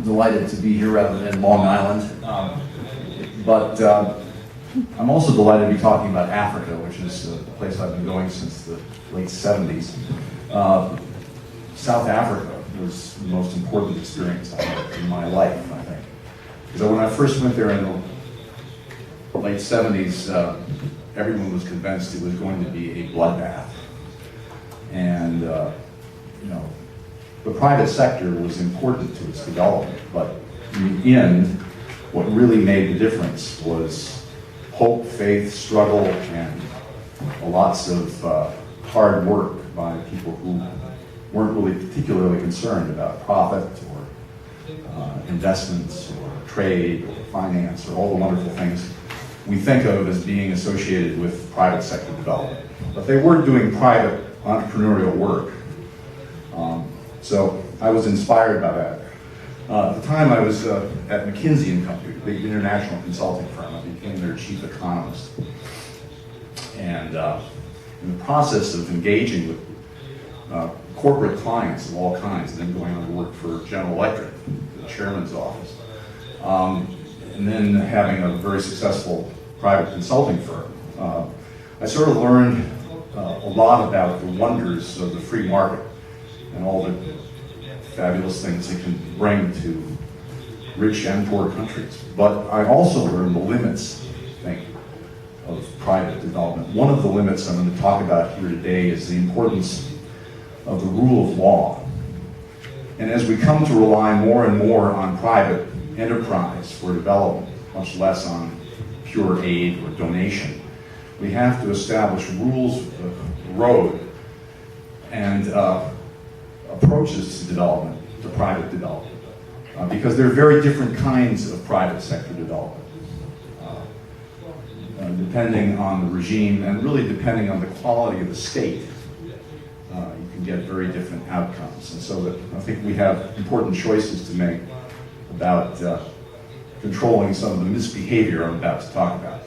delighted to be here rather than Long Island. But I'm also delighted to be talking about Africa, which is the place I've been going since the late 70s. South Africa was the most important experience I had in my life, I think. Because when I first went there in the late 70s, everyone was convinced it was going to be a bloodbath. And, you know, the private sector was important to its development, but in the end, what really made the difference was hope, faith, struggle, and lots of hard work by people who weren't really particularly concerned about profit or investments or trade or finance or all the wonderful things we think of as being associated with private sector development. But they were doing private entrepreneurial work. So I was inspired by that. At the time I was at McKinsey & Company, a big international consulting firm. I became their chief economist. And in the process of engaging with corporate clients of all kinds, and then going on to work for General Electric, the chairman's office, and then having a very successful private consulting firm, I sort of learned a lot about the wonders of the free market and all the fabulous things it can bring to rich and poor countries. But I also learned the limits, I think, of private development. One of the limits I'm going to talk about here today is the importance of the rule of law. And as we come to rely more and more on private enterprise for development, much less on pure aid or donation, we have to establish rules of the road and approaches to development, to private development, because there are very different kinds of private sector development, depending on the regime and really depending on the quality of the state. You can get very different outcomes, and so that I think we have important choices to make about controlling some of the misbehavior I'm about to talk about.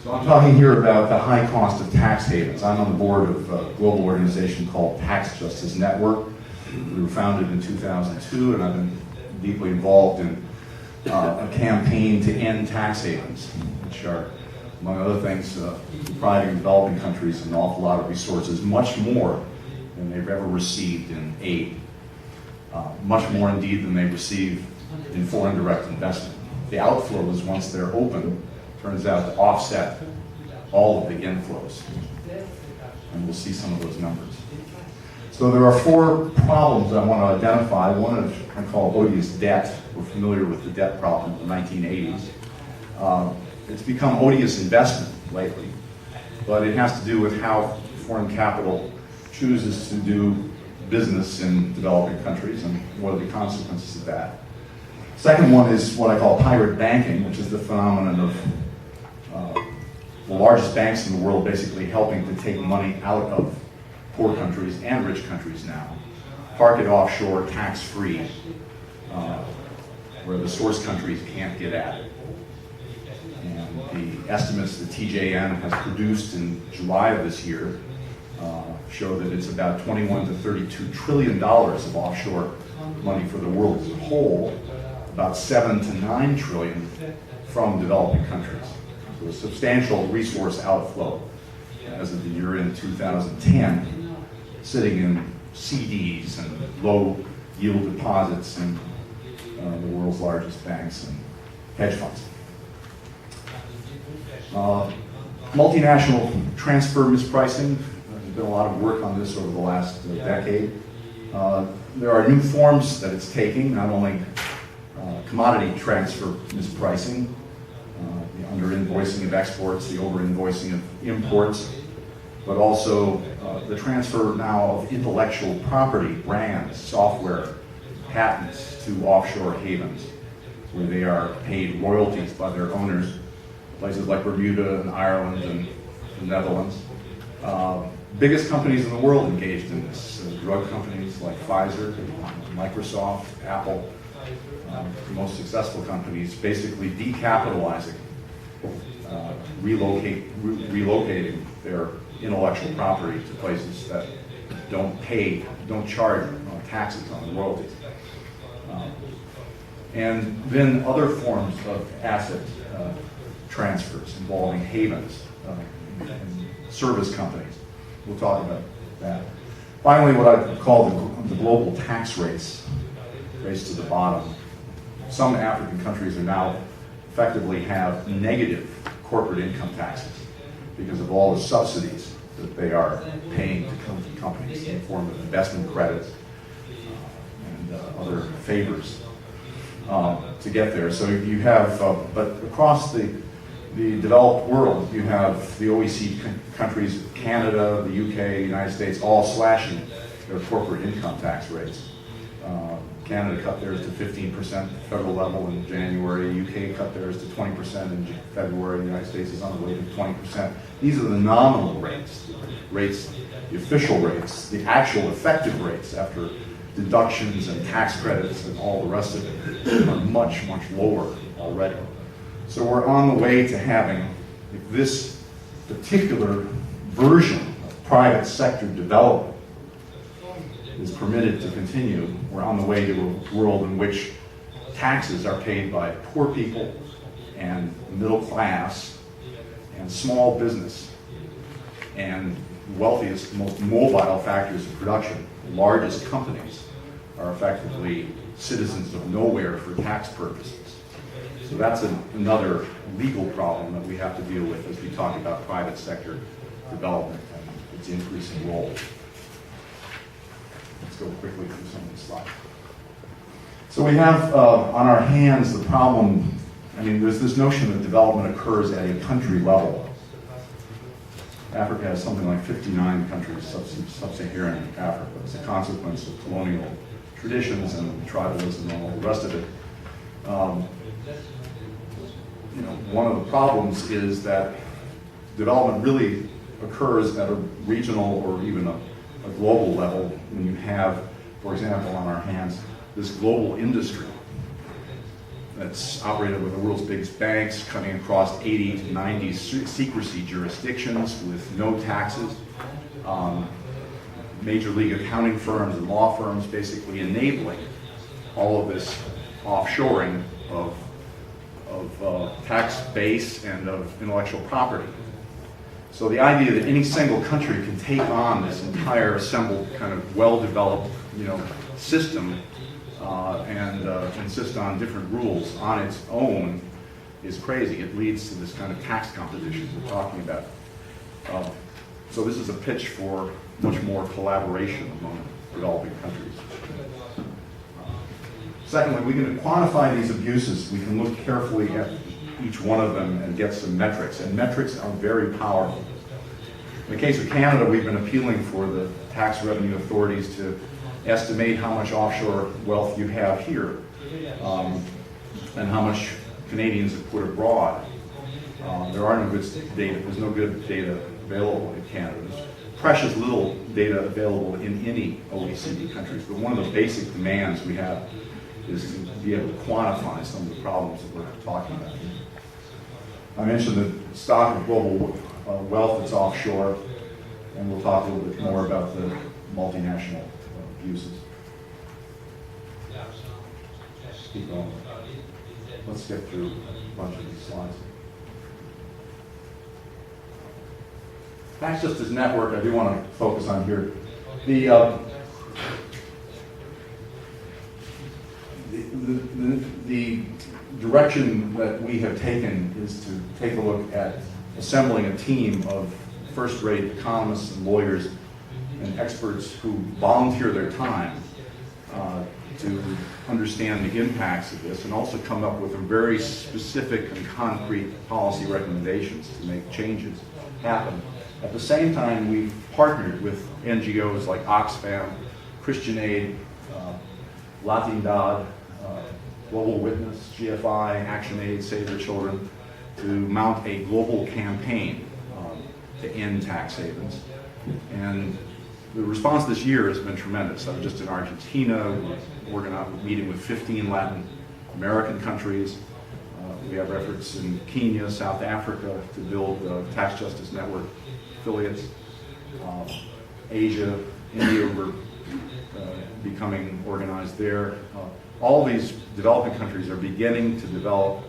So I'm talking here about the high cost of tax havens. I'm on the board of a global organization called Tax Justice Network. We were founded in 2002, and I've been deeply involved in a campaign to end tax havens, which are, among other things, depriving developing countries an awful lot of resources, much more than they've ever received in aid, much more indeed than they receive in foreign direct investment. The outflows, once they're open, turns out to offset all of the inflows. And we'll see some of those numbers. So there are four problems I want to identify. One is I call odious debt. We're familiar with the debt problem of the 1980s. It's become odious investment lately, but it has to do with how foreign capital chooses to do business in developing countries and what are the consequences of that. Second one is what I call pirate banking, which is the phenomenon of the largest banks in the world basically helping to take money out of poor countries and rich countries now, park it offshore, tax-free, where the source countries can't get at it. And the estimates that TJN has produced in July of this year show that it's about $21 to $32 trillion of offshore money for the world as a whole, about 7 to 9 trillion from developing countries. So a substantial resource outflow as of the year in 2010, sitting in CDs and low yield deposits in the world's largest banks and hedge funds. Multinational transfer mispricing. There's been a lot of work on this over the last decade. There are new forms that it's taking, not only commodity transfer mispricing, the under-invoicing of exports, the over-invoicing of imports, but also the transfer now of intellectual property, brands, software, patents to offshore havens, where they are paid royalties by their owners, places like Bermuda and Ireland and the Netherlands. Biggest companies in the world engaged in this, drug companies like Pfizer, Microsoft, Apple, the most successful companies basically decapitalizing, relocating their intellectual property to places that don't charge taxes on the royalties. And then other forms of asset transfers involving havens and service companies. We'll talk about that. Finally, what I call the global tax race to the bottom. Some African countries are now effectively have negative corporate income taxes because of all the subsidies that they are paying to companies in the form of investment credits and other favors to get there. So you have, but across the developed world, you have the OECD countries, Canada, the UK, United States, all slashing their corporate income tax rates. Canada cut theirs to 15% federal level in January. UK cut theirs to 20% in February. The United States is on the way to 20%. These are the nominal rates, the official rates. The actual effective rates after deductions and tax credits and all the rest of it are much, much lower already. So we're on the way to having, if this particular version of private sector development is permitted to continue, we're on the way to a world in which taxes are paid by poor people and middle class and small business and wealthiest, most mobile factors of production, the largest companies are effectively citizens of nowhere for tax purposes. So that's another legal problem that we have to deal with as we talk about private sector development and its increasing role. Let's go quickly through some of these slides. So we have on our hands the problem, I mean, there's this notion that development occurs at a country level. Africa has something like 59 countries, sub-Saharan Africa, as a consequence of colonial traditions and tribalism and all the rest of it. One of the problems is that development really occurs at a regional or even a global level when you have, for example, on our hands, this global industry that's operated with the world's biggest banks, cutting across 80 to 90 secrecy jurisdictions with no taxes. Major league accounting firms and law firms basically enabling all of this offshoring of tax base and of intellectual property. So the idea that any single country can take on this entire assembled kind of well-developed, system and insist on different rules on its own is crazy. It leads to this kind of tax competition we're talking about. So this is a pitch for much more collaboration among developing countries. Secondly, we can quantify these abuses. We can look carefully at each one of them and get some metrics, and metrics are very powerful. In the case of Canada, we've been appealing for the tax revenue authorities to estimate how much offshore wealth you have here and how much Canadians have put abroad. There are no good data. There's no good data available in Canada. There's precious little data available in any OECD countries, but one of the basic demands we have is to be able to quantify some of the problems that we're talking about here. I mentioned the stock of global wealth that's offshore, and we'll talk a little bit more about the multinational abuses. Keep going. Let's get through a bunch of these slides. Tax Justice Network, I do want to focus on here. The direction that we have taken is to take a look at assembling a team of first-rate economists and lawyers and experts who volunteer their time to understand the impacts of this and also come up with very specific and concrete policy recommendations to make changes happen. At the same time, we've partnered with NGOs like Oxfam, Christian Aid, Latindad, Global Witness, GFI, ActionAid, Save Their Children, to mount a global campaign to end tax havens. And the response this year has been tremendous. I was just in Argentina, we're meeting with 15 Latin American countries. We have efforts in Kenya, South Africa to build Tax Justice Network affiliates. Asia, India, we're becoming organized there. All these developing countries are beginning to develop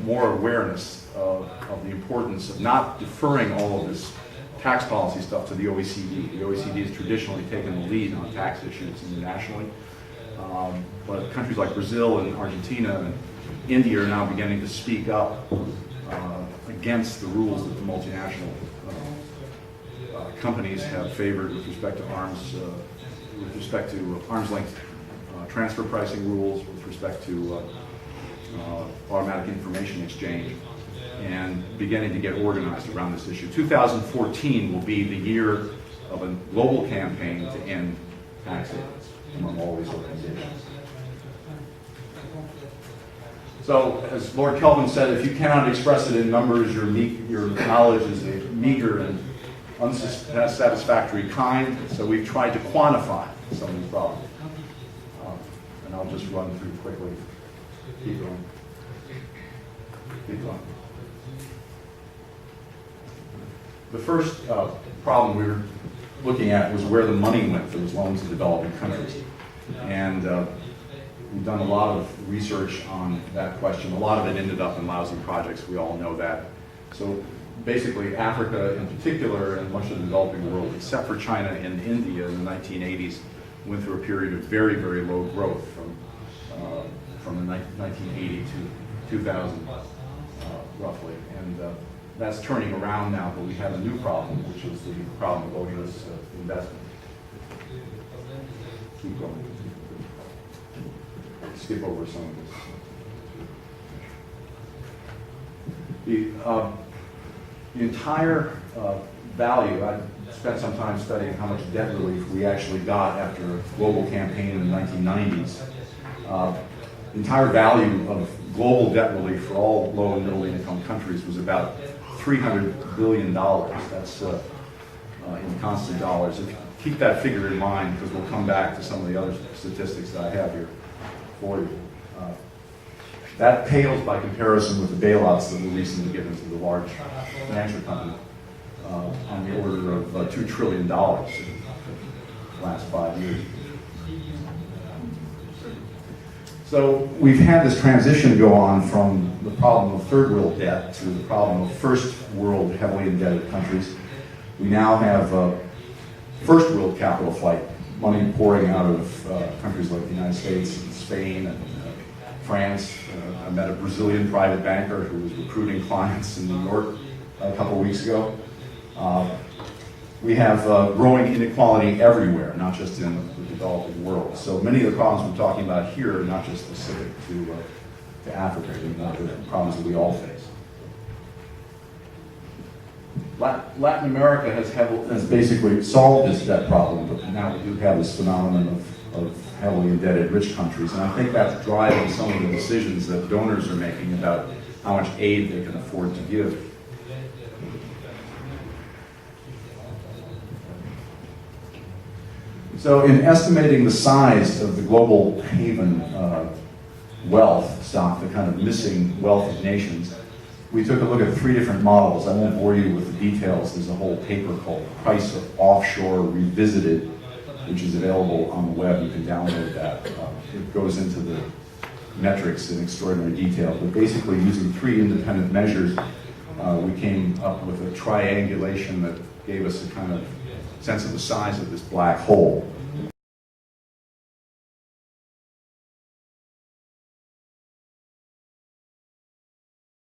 more awareness of the importance of not deferring all of this tax policy stuff to the OECD. The OECD has traditionally taken the lead on tax issues internationally. But countries like Brazil and Argentina and India are now beginning to speak up against the rules that the multinational companies have favored with respect to arm's length transfer pricing rules, with respect to automatic information exchange, and beginning to get organized around this issue. 2014 will be the year of a global campaign to end tax havens among all these organizations. So, as Lord Kelvin said, if you cannot express it in numbers, your knowledge is a meager and unsatisfactory kind. So we've tried to quantify some of these problems. And I'll just run through quickly. Keep going. Keep going. The first problem we were looking at was where the money went for those loans to developing countries. And we've done a lot of research on that question. A lot of it ended up in lousy projects. We all know that. So basically, Africa in particular, and much of the developing world, except for China and India in the 1980s, went through a period of very, very low growth from the 1980 to 2000, roughly. And that's turning around now, but we have a new problem, which is the problem of onerous investment. Keep going. Skip over some of this. The entire value, I spent some time studying how much debt relief we actually got after a global campaign in the 1990s. The entire value of global debt relief for all low and middle income countries was about $300 billion. That's in constant dollars. If you keep that figure in mind, because we'll come back to some of the other statistics that I have here for you. That pales by comparison with the bailouts that were recently given to the large financial companies on the order of $2 trillion in the last 5 years. So we've had this transition go on from the problem of third world debt to the problem of first world heavily indebted countries. We now have first world capital flight, money pouring out of countries like the United States and Spain and France. I met a Brazilian private banker who was recruiting clients in New York a couple of weeks ago. We have growing inequality everywhere, not just in the developing world. So many of the problems we're talking about here are not just specific to Africa, they're problems that we all face. Latin America has basically solved this debt problem, but now we do have this phenomenon of heavily indebted rich countries, and I think that's driving some of the decisions that donors are making about how much aid they can afford to give. So in estimating the size of the global haven wealth stock, the kind of missing wealth of nations, we took a look at 3 different models. I won't bore you with the details. There's a whole paper called Price of Offshore Revisited, which is available on the web. You can download that. It goes into the metrics in extraordinary detail. But basically, using 3 independent measures, we came up with a triangulation that gave us a kind of sense of the size of this black hole.